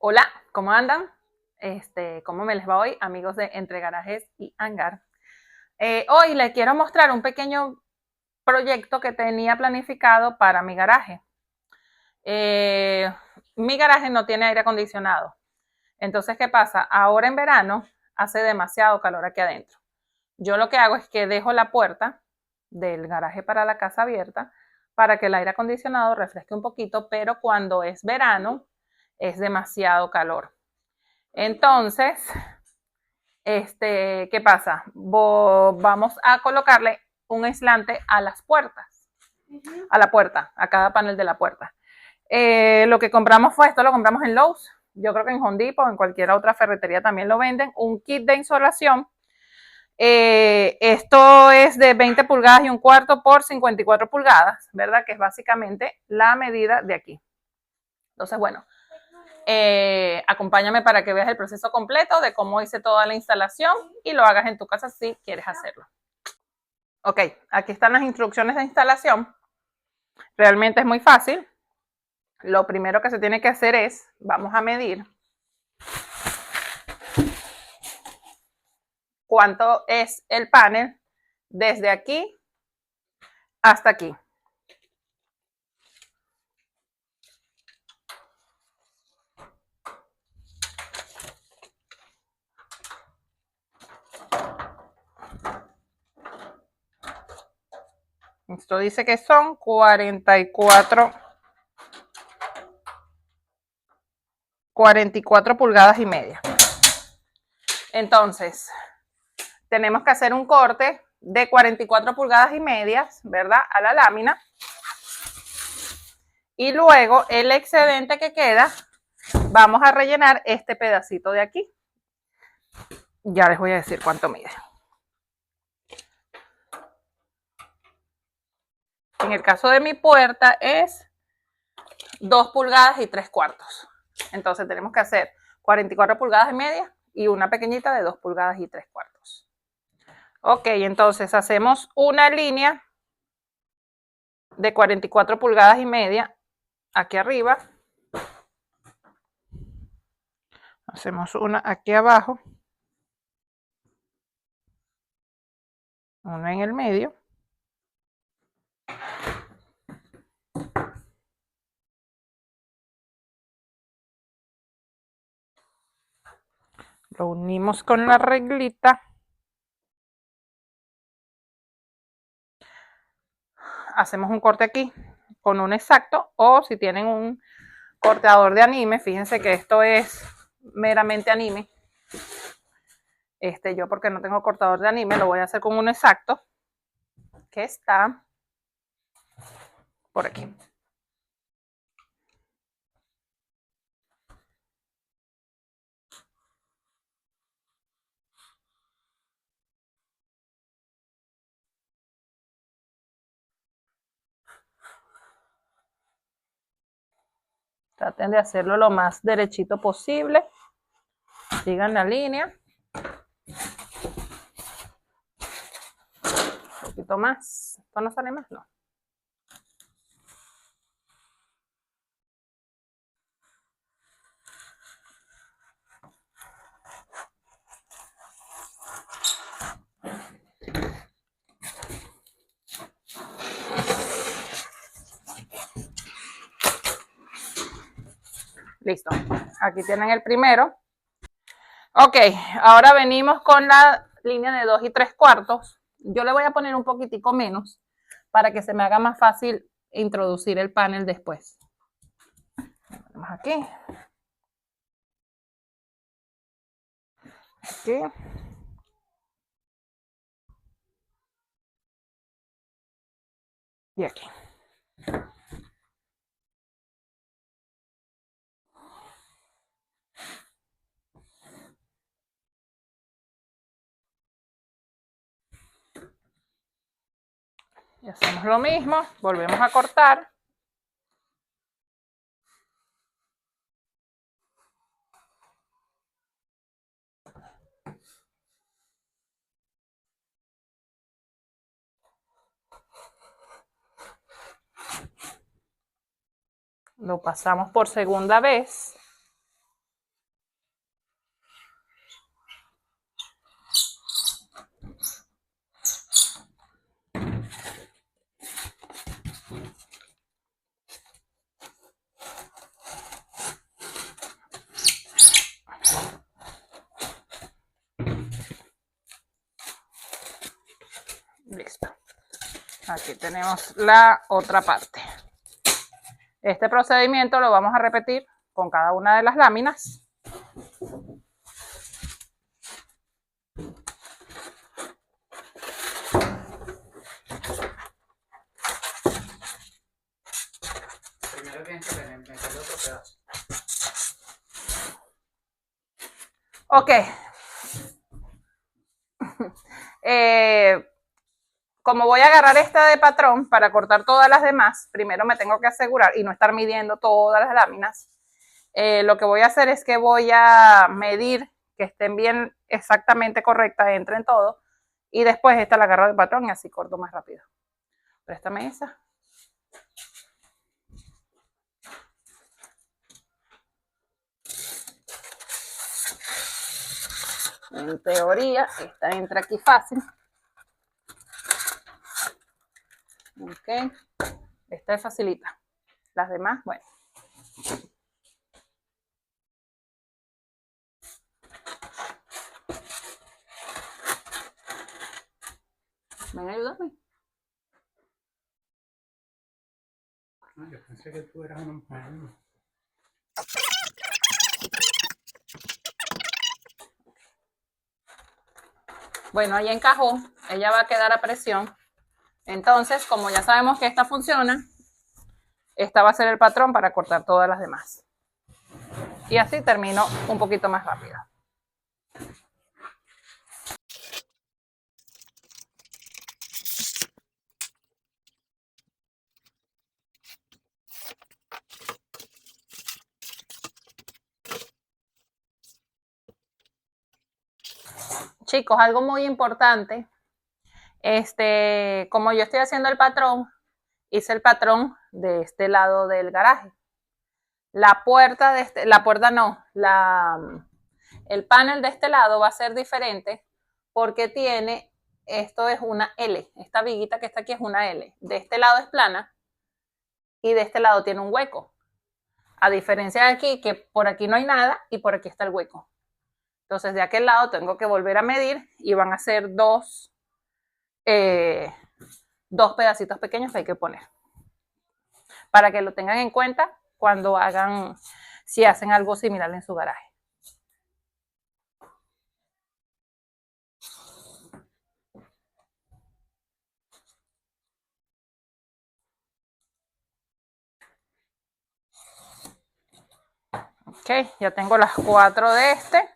Hola, ¿cómo andan? ¿Cómo me les va hoy, amigos de Entre Garajes y Hangar? Hoy les quiero mostrar un pequeño proyecto que tenía planificado para mi garaje. Eh, Mi garaje no tiene aire acondicionado. Entonces, ¿qué pasa? Ahora en verano hace demasiado calor aquí adentro. Yo lo que hago es que dejo la puerta del garaje para la casa abierta para que el aire acondicionado refresque un poquito, pero cuando es verano es demasiado calor. Entonces, ¿qué pasa? Vamos a colocarle un aislante a las puertas, a la puerta, a cada panel de la puerta. Lo que compramos fue esto, lo compramos en Lowe's. Yo creo que en Home Depot o en cualquier otra ferretería también lo venden. Un kit de insolación. Esto es de 20 pulgadas y un cuarto por 54 pulgadas, ¿verdad? Que es básicamente la medida de aquí. Entonces, bueno, acompáñame para que veas el proceso completo de cómo hice toda la instalación y lo hagas en tu casa si quieres hacerlo. Ok, aquí están las instrucciones de instalación. Realmente es muy fácil. Lo primero que se tiene que hacer es, vamos a medir cuánto es el panel desde aquí hasta aquí. Esto dice que son 44 pulgadas y media. Entonces, tenemos que hacer un corte de 44 pulgadas y medias, ¿verdad? A la lámina. Y luego el excedente que queda, vamos a rellenar este pedacito de aquí. Ya les voy a decir cuánto mide. En el caso de mi puerta es 2 pulgadas y 3 cuartos. Entonces tenemos que hacer 44 pulgadas y media y una pequeñita de 2 pulgadas y 3 cuartos. Ok, entonces hacemos una línea de 44 pulgadas y media aquí arriba. Hacemos una aquí abajo. Una en el medio. Lo unimos con la reglita. Hacemos un corte aquí con un exacto, o si tienen un cortador de anime, fíjense que esto es meramente anime. Yo, porque no tengo cortador de anime, lo voy a hacer con un exacto que está por aquí. Traten de hacerlo lo más derechito posible. Sigan la línea. Un poquito más. ¿Esto no sale más? No. Listo. Aquí tienen el primero. Ok, ahora venimos con la línea de 2 y 3 cuartos. Yo le voy a poner un poquitico menos para que se me haga más fácil introducir el panel después. Vamos aquí. Aquí. Y aquí. Y hacemos lo mismo, volvemos a cortar. Lo pasamos por segunda vez. Aquí tenemos la otra parte. Este procedimiento lo vamos a repetir con cada una de las láminas. Primero tienes que meter otro pedazo. Ok. Como voy a agarrar esta de patrón para cortar todas las demás, primero me tengo que asegurar y no estar midiendo todas las láminas. Lo que voy a hacer es que voy a medir que estén bien exactamente correctas, entren todo, y después esta la agarro de patrón y así corto más rápido. Préstame esa. En teoría, esta entra aquí fácil. Ok. Esta es facilita. Las demás, bueno. Ven, ayúdame. No, yo pensé que tú eras una mujer. Bueno, ahí encajó. Ella va a quedar a presión. Entonces, como ya sabemos que esta funciona, esta va a ser el patrón para cortar todas las demás. Y así termino un poquito más rápido. Chicos, algo muy importante. Como yo estoy haciendo el patrón, hice el patrón de este lado del garaje. La puerta de este, la puerta no, el panel de este lado va a ser diferente porque tiene, esto es una L, esta viguita que está aquí es una L. De este lado es plana y de este lado tiene un hueco. A diferencia de aquí, que por aquí no hay nada y por aquí está el hueco. Entonces de aquel lado tengo que volver a medir y van a ser dos pedacitos pequeños que hay que poner. Para que lo tengan en cuenta cuando hagan, si hacen algo similar en su garaje. Ok, ya tengo las 4 de este.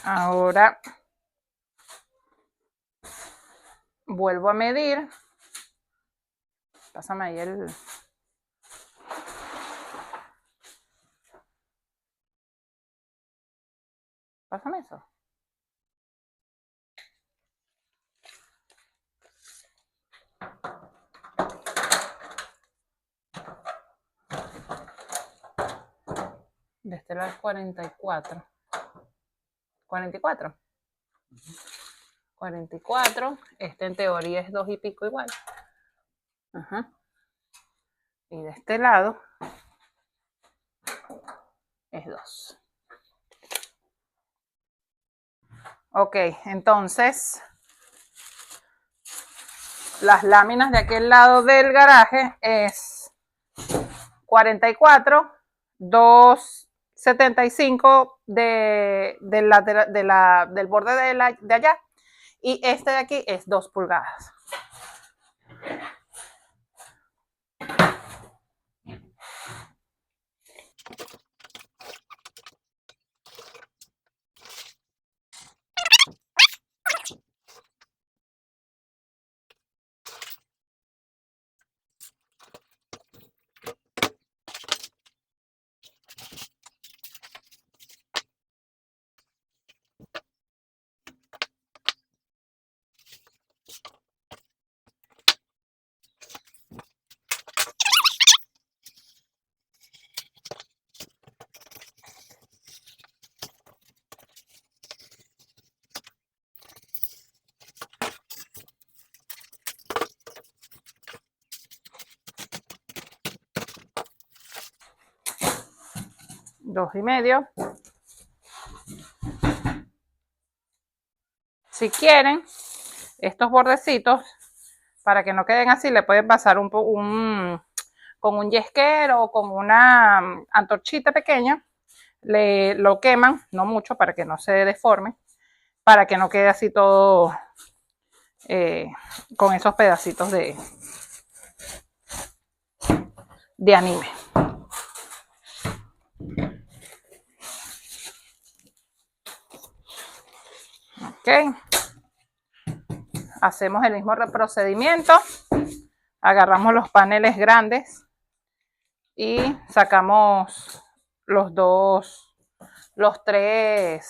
Ahora vuelvo a medir. Pásame ahí el... Pásame eso. De este lado es 44. 44. 44. Este en teoría es 2 y pico igual. Ajá. Y de este lado es 2. Ok, entonces las láminas de aquel lado del garaje es 44, 2,75 del borde de allá y este de aquí es 2 pulgadas. Dos y medio. Si quieren, estos bordecitos, para que no queden así, le pueden pasar con un yesquero o con una antorchita pequeña, lo queman, no mucho para que no se deforme, para que no quede así todo con esos pedacitos de anime. Ok. Hacemos el mismo procedimiento. Agarramos los paneles grandes y sacamos los tres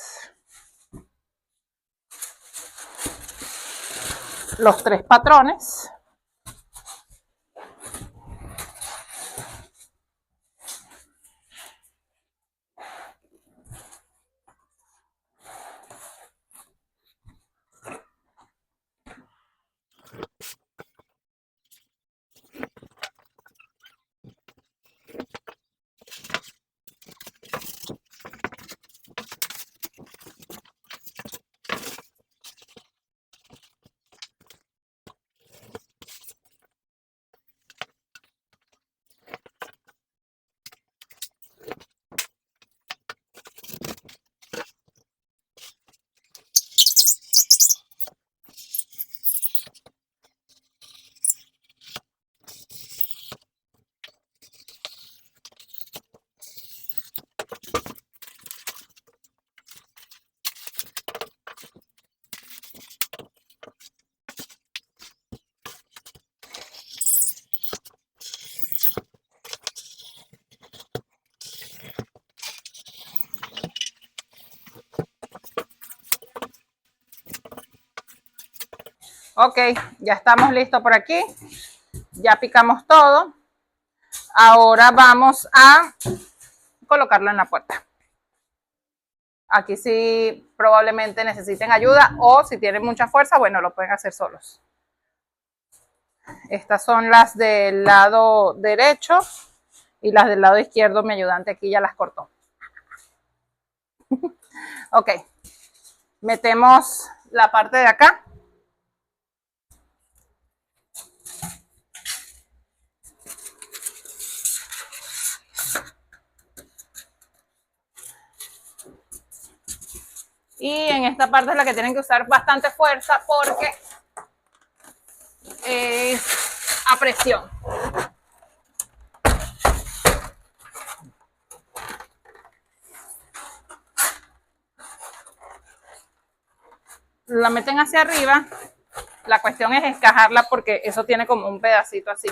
patrones. Ok, ya estamos listos por aquí. Ya picamos todo. Ahora vamos a colocarlo en la puerta. Aquí sí probablemente necesiten ayuda o si tienen mucha fuerza, bueno, lo pueden hacer solos. Estas son las del lado derecho y las del lado izquierdo mi ayudante aquí ya las cortó. Ok, metemos la parte de acá. Y en esta parte es la que tienen que usar bastante fuerza porque es a presión. La meten hacia arriba. La cuestión es encajarla porque eso tiene como un pedacito así.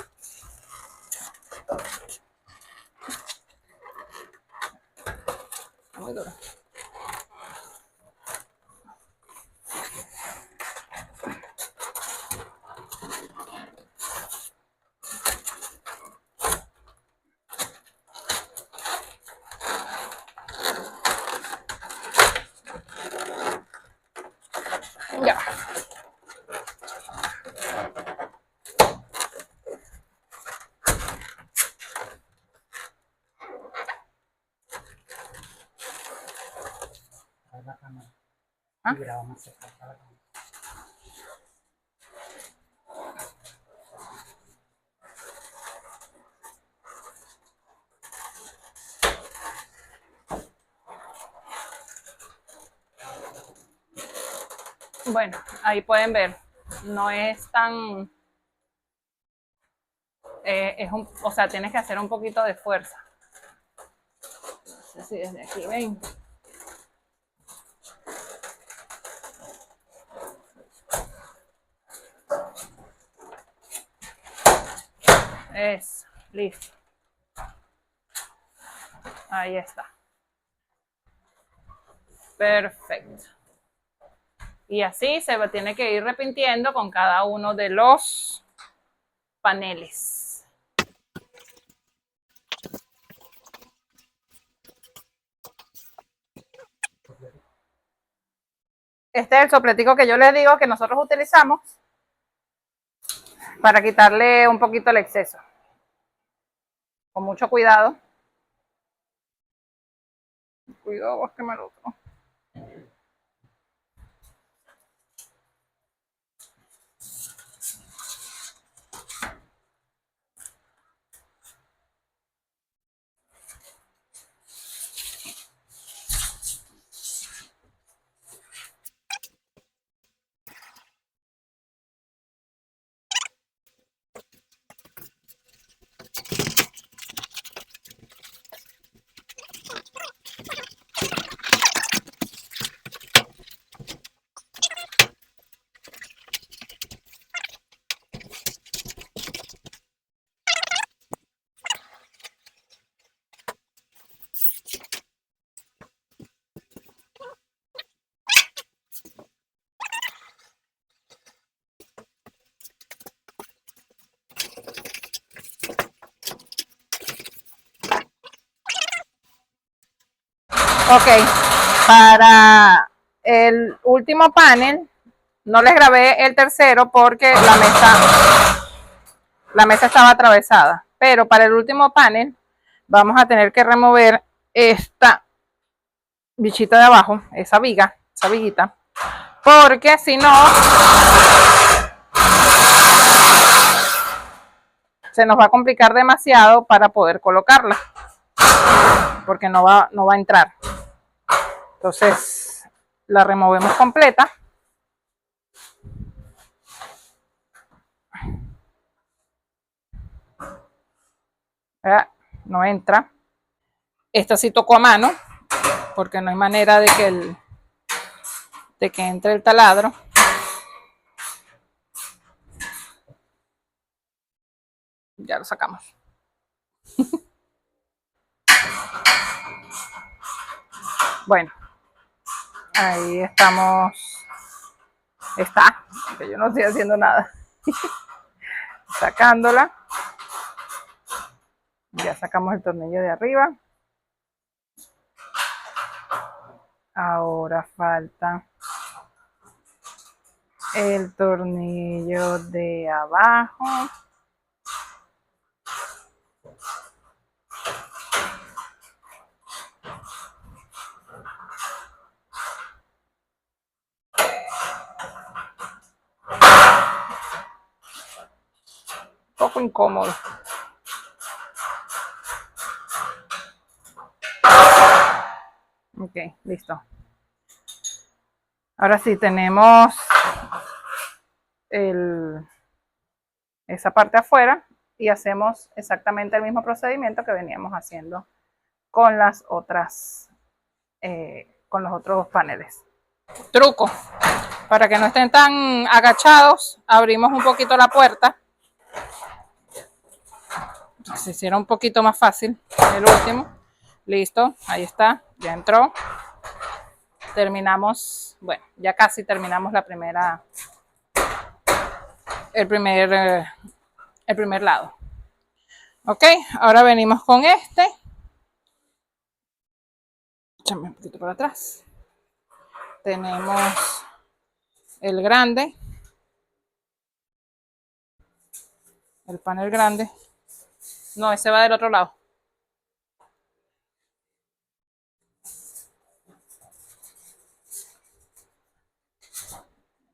Muy duro. Ya. La cámara. ¿Ah? Y graba más cerca de la cámara. Bueno, ahí pueden ver. No es tan... o sea, tienes que hacer un poquito de fuerza. No sé si desde aquí ven. Es listo. Ahí está. Perfecto. Y así se tiene que ir repitiendo con cada uno de los paneles. Este es el sopletico que yo les digo que nosotros utilizamos para quitarle un poquito el exceso. Con mucho cuidado. Cuidado, búsqueme el otro. Ok, para el último panel, no les grabé el tercero porque la mesa estaba atravesada. Pero para el último panel, vamos a tener que remover esta bichita de abajo, esa viguita, porque si no, se nos va a complicar demasiado para poder colocarla, porque no va a entrar. Entonces, la removemos completa. No entra. Esta sí tocó a mano, porque no hay manera de que entre el taladro. Ya lo sacamos. Bueno, ahí estamos. Está, que yo no estoy haciendo nada. Sacándola. Ya sacamos el tornillo de arriba. Ahora falta el tornillo de abajo. Un poco incómodo. Ok, listo. Ahora sí tenemos esa parte afuera y hacemos exactamente el mismo procedimiento que veníamos haciendo con las otras, con los otros paneles. Truco, para que no estén tan agachados, abrimos un poquito la puerta. Se hiciera un poquito más fácil el último. Listo, ahí está, ya entró. Terminamos, bueno, ya casi terminamos la primera, el primer lado. Ok, ahora venimos con este. Échame un poquito para atrás. Tenemos el grande, el panel grande. No, ese va del otro lado.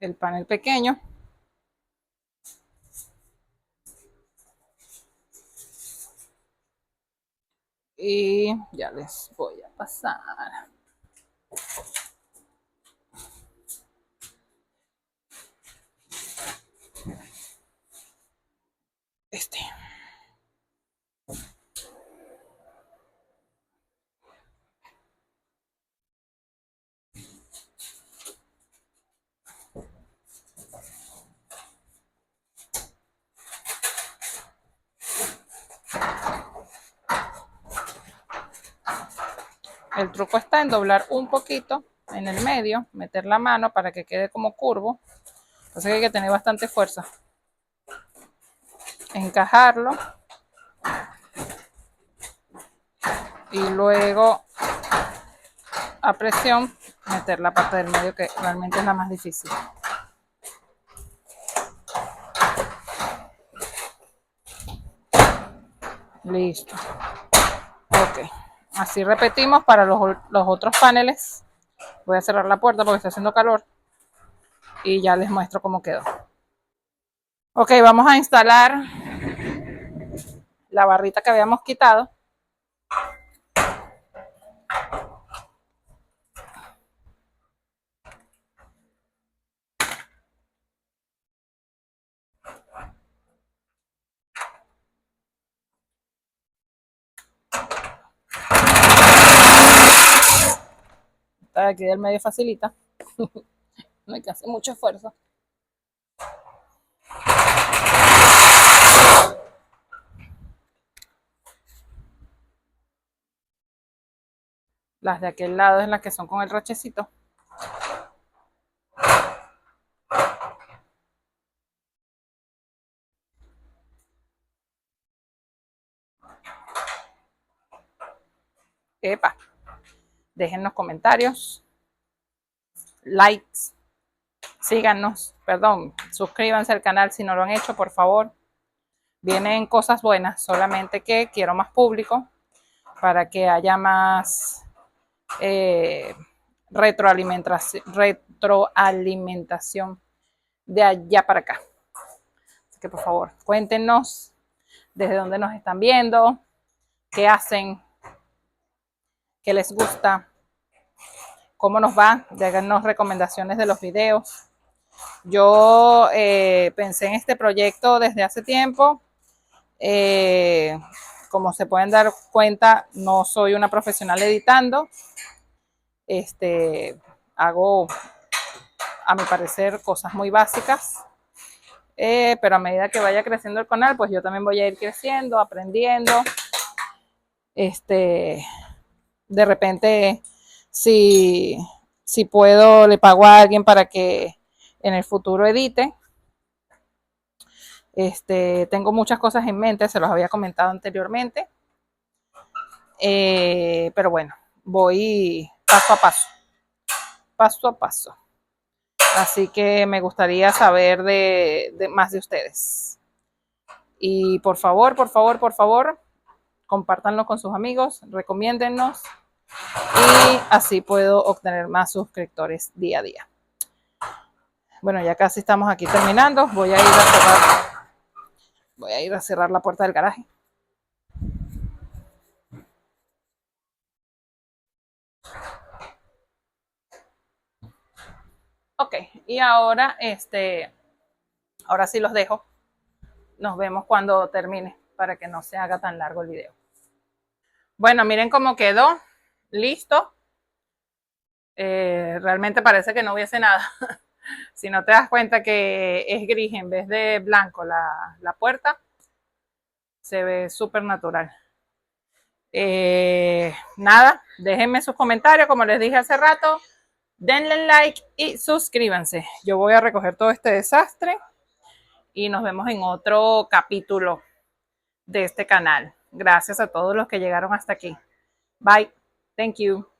El panel pequeño. Y ya les voy a pasar. Este. El truco está en doblar un poquito en el medio, meter la mano para que quede como curvo. Entonces hay que tener bastante fuerza. Encajarlo. Y luego a presión meter la parte del medio, que realmente es la más difícil. Listo. Ok. Así repetimos para los otros paneles. Voy a cerrar la puerta porque está haciendo calor. Y ya les muestro cómo quedó. Ok, vamos a instalar la barrita que habíamos quitado. Esta de aquí del medio facilita. No hay que hacer mucho esfuerzo. Las de aquel lado es las que son con el rochecito. Epa. Déjennos comentarios, likes, síganos, perdón, suscríbanse al canal si no lo han hecho, por favor. Vienen cosas buenas, solamente que quiero más público para que haya más retroalimentación de allá para acá. Así que por favor, cuéntenos desde dónde nos están viendo, qué hacen, qué les gusta, cómo nos va, déganos recomendaciones de los videos. Yo pensé en este proyecto desde hace tiempo. Como se pueden dar cuenta, no soy una profesional editando. Hago, a mi parecer, cosas muy básicas. Pero a medida que vaya creciendo el canal, pues yo también voy a ir creciendo, aprendiendo. De repente, si puedo, le pago a alguien para que en el futuro edite. Tengo muchas cosas en mente, se los había comentado anteriormente. Pero bueno, voy paso a paso. Paso a paso. Así que me gustaría saber de más de ustedes. Y por favor, compártanlo con sus amigos, recomiéndennos y así puedo obtener más suscriptores día a día. Bueno, ya casi estamos aquí terminando. Voy a ir a cerrar la puerta del garaje. Ok, y ahora ahora sí los dejo. Nos vemos cuando termine para que no se haga tan largo el video. Bueno, miren cómo quedó. Listo. Realmente parece que no hubiese nada. Si no te das cuenta que es gris en vez de blanco la puerta, se ve súper natural. Nada, déjenme sus comentarios, como les dije hace rato. Denle like y suscríbanse. Yo voy a recoger todo este desastre y nos vemos en otro capítulo de este canal. Gracias a todos los que llegaron hasta aquí. Bye. Thank you.